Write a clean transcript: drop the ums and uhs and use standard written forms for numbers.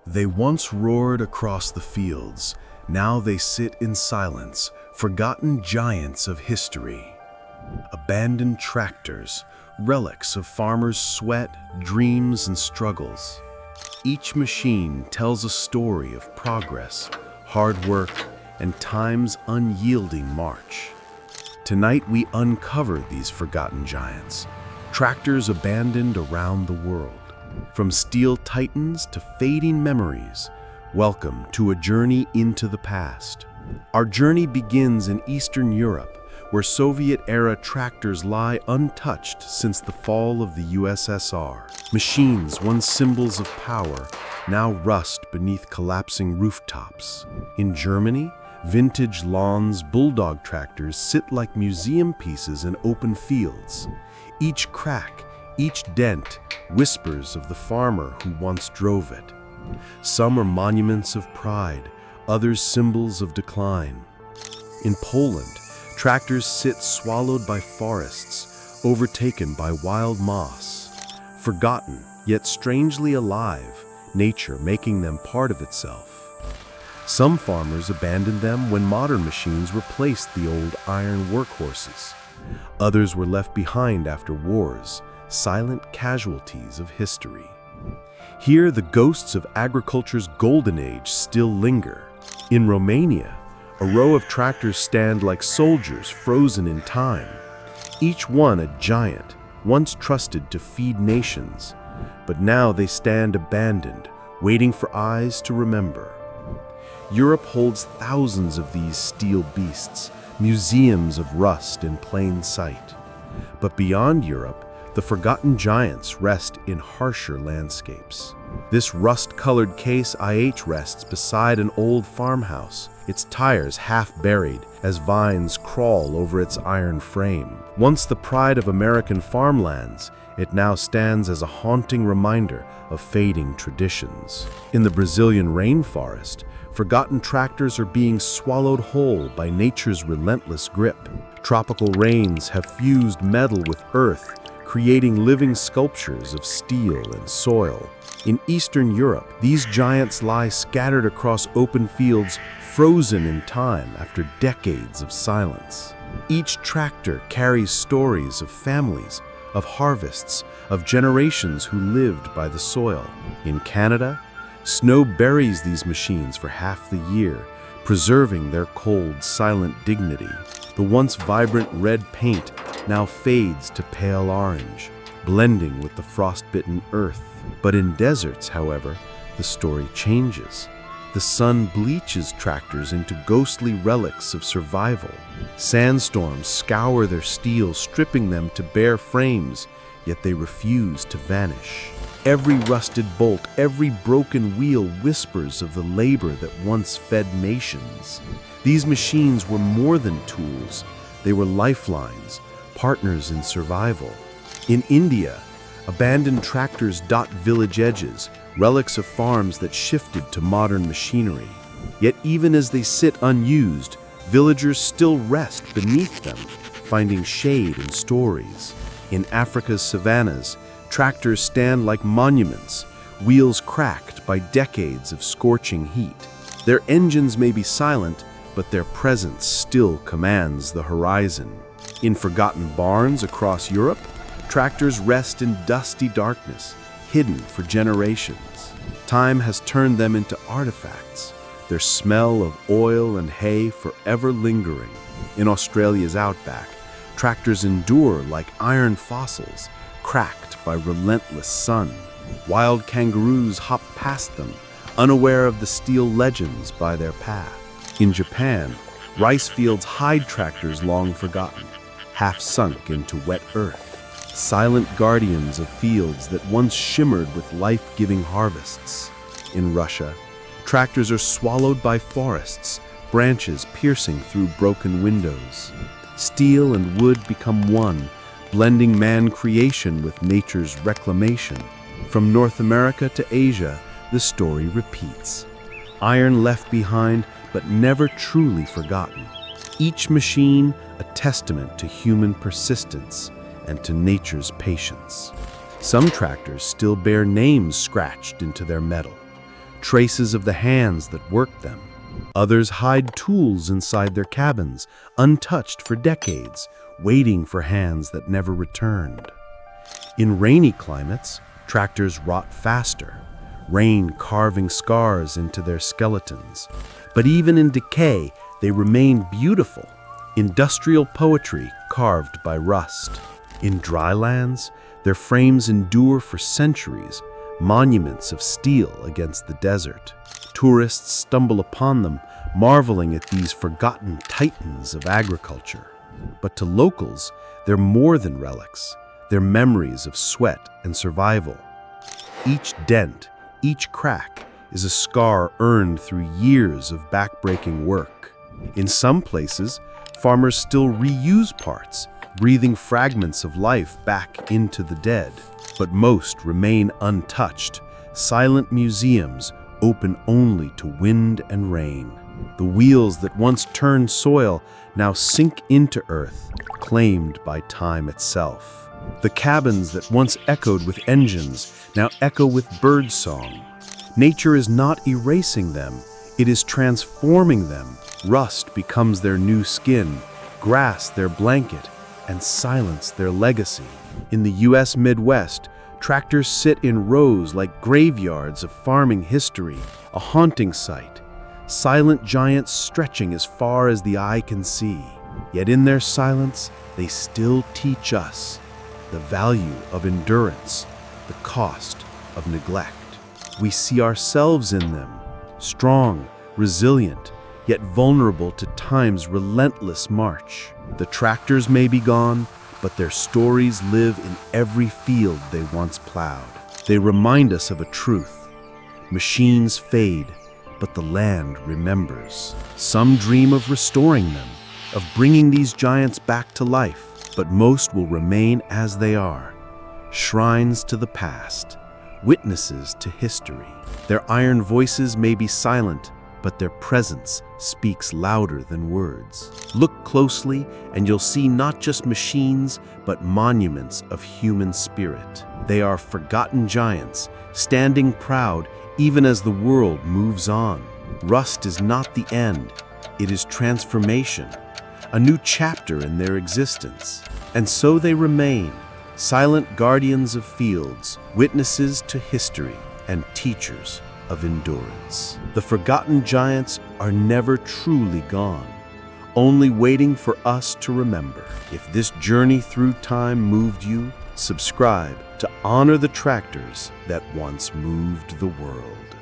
They once roared across the fields. Now they sit in silence, forgotten giants of history. Abandoned tractors, relics of farmers' sweat, dreams, and struggles. Each machine tells a story of progress, hard work, and time's unyielding march. Tonight we uncover these forgotten giants, tractors abandoned around the world. From steel titans to fading memories, welcome to a journey into the past. Our journey begins in Eastern Europe, where Soviet-era tractors lie untouched since the fall of the USSR. Machines, once symbols of power, now rust beneath collapsing rooftops. In Germany, vintage Lanz bulldog tractors sit like museum pieces in open fields. Each crack, each dent, whispers of the farmer who once drove it. Some are monuments of pride, others symbols of decline. In Poland, tractors sit swallowed by forests, overtaken by wild moss. Forgotten, yet strangely alive, nature making them part of itself. Some farmers abandoned them when modern machines replaced the old iron workhorses. Others were left behind after wars, silent casualties of history. Here, the ghosts of agriculture's golden age still linger. In Romania, a row of tractors stand like soldiers frozen in time. Each one a giant, once trusted to feed nations, but now they stand abandoned, waiting for eyes to remember. Europe holds thousands of these steel beasts, museums of rust in plain sight. But beyond Europe, the forgotten giants rest in harsher landscapes. This rust-colored Case IH rests beside an old farmhouse, its tires half buried as vines crawl over its iron frame. Once the pride of American farmlands, it now stands as a haunting reminder of fading traditions. In the Brazilian rainforest, forgotten tractors are being swallowed whole by nature's relentless grip. Tropical rains have fused metal with earth, creating living sculptures of steel and soil. In Eastern Europe, these giants lie scattered across open fields, frozen in time after decades of silence. Each tractor carries stories of families, of harvests, of generations who lived by the soil. In Canada, snow buries these machines for half the year, preserving their cold, silent dignity. The once vibrant red paint now fades to pale orange, blending with the frostbitten earth. But in deserts, however, the story changes. The sun bleaches tractors into ghostly relics of survival. Sandstorms scour their steel, stripping them to bare frames, yet they refuse to vanish. Every rusted bolt, every broken wheel whispers of the labor that once fed nations. These machines were more than tools. They were lifelines, partners in survival. In India, abandoned tractors dot village edges, relics of farms that shifted to modern machinery. Yet even as they sit unused, villagers still rest beneath them, finding shade in stories. In Africa's savannas, tractors stand like monuments, wheels cracked by decades of scorching heat. Their engines may be silent, but their presence still commands the horizon. In forgotten barns across Europe, tractors rest in dusty darkness, hidden for generations. Time has turned them into artifacts, their smell of oil and hay forever lingering. In Australia's outback, tractors endure like iron fossils, cracked by relentless sun. Wild kangaroos hop past them, unaware of the steel legends by their path. In Japan, rice fields hide tractors long forgotten, half sunk into wet earth. Silent guardians of fields that once shimmered with life-giving harvests. In Russia, tractors are swallowed by forests, branches piercing through broken windows. Steel and wood become one, blending man creation with nature's reclamation. From North America to Asia, the story repeats. Iron left behind, but never truly forgotten. Each machine a testament to human persistence and to nature's patience. Some tractors still bear names scratched into their metal. traces of the hands that worked them. Others hide tools inside their cabins, untouched for decades, waiting for hands that never returned. In rainy climates, tractors rot faster, rain carving scars into their skeletons. But even in decay, they remain beautiful, industrial poetry carved by rust. In dry lands, their frames endure for centuries, monuments of steel against the desert. Tourists stumble upon them, marveling at these forgotten titans of agriculture. But to locals, they're more than relics. They're memories of sweat and survival. Each dent, each crack, is a scar earned through years of backbreaking work. In some places, farmers still reuse parts, breathing fragments of life back into the dead. But most remain untouched, silent museums open only to wind and rain. The wheels that once turned soil now sink into earth, claimed by time itself. The cabins that once echoed with engines now echo with bird song. Nature is not erasing them, it is transforming them. Rust becomes their new skin, grass their blanket, and silence their legacy. In the U.S. Midwest, tractors sit in rows like graveyards of farming history, a haunting sight. Silent giants stretching as far as the eye can see. Yet in their silence, they still teach us the value of endurance, the cost of neglect. We see ourselves in them, strong, resilient, yet vulnerable to time's relentless march. The tractors may be gone, but their stories live in every field they once plowed. They remind us of a truth. Machines fade, but the land remembers. Some dream of restoring them, of bringing these giants back to life, but most will remain as they are, shrines to the past, witnesses to history. Their iron voices may be silent, but their presence speaks louder than words. Look closely, and you'll see not just machines, but monuments of human spirit. They are forgotten giants, standing proud even as the world moves on. Rust is not the end, it is transformation, a new chapter in their existence. And so they remain, silent guardians of fields, witnesses to history, and teachers of endurance. The forgotten giants are never truly gone, only waiting for us to remember. If this journey through time moved you, subscribe to honor the tractors that once moved the world.